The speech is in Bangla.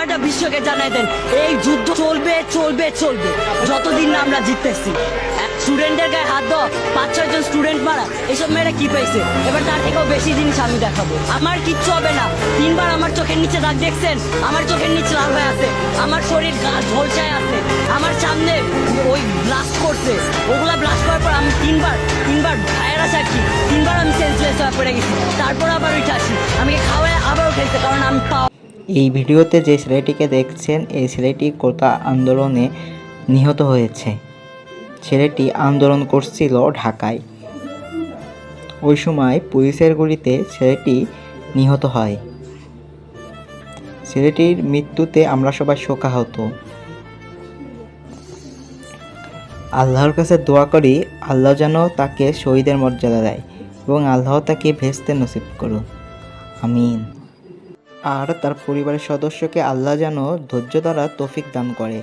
পুরাটা বিশ্বকে জানাই দেন এই যুদ্ধ চলবে চলবে চলবে যতদিন না আমরা জিততেছি। স্টুডেন্টদের গায়ে হাত দাও, 5-6 জন স্টুডেন্ট মারা, এসব মেয়েরা কি পাইছে? এবার তার থেকেও বেশি জিনিস আমি দেখাবো। আমার কিচ্ছু হবে না। 3বার আমার চোখের নিচে দাগ দেখছেন, আমার চোখের নিচে লাল হয়ে আছে, আমার শরীর গা ঝলসায় আছে, আমার সামনে ওই ব্লাস্ট করছে, ওগুলা ব্লাস্ট করার পর আমি তিনবার ভাইয়েরা সাক্ষী, 3বার আমি সেন্সলেস হয়ে পড়ে গেছি, তারপর আবার উঠে আসি, আমাকে খাওয়ায় আবার উঠেছে, কারণ আমি এই ভিডিওতে যে ছেলেটিকে দেখছেন এই ছেলেটি কোটা আন্দোলনে নিহত হয়েছে। ছেলেটি আন্দোলন করছিল ঢাকায়। ওই সময় পুলিশের গুলিতে ছেলেটি নিহত হয়। ছেলেটির মৃত্যুতে আমরা সবাই শোকাহত। আল্লাহর কাছে দোয়া করি আল্লাহ যেন তাকে শহীদের মর্যাদা দেয় এবং আল্লাহ তাকে ভেস্তে নসিব করুন, আমিন। আর তার পরিবারের সদস্যকে আল্লাহ যেন ধৈর্য দ্বারা তৌফিক দান করে।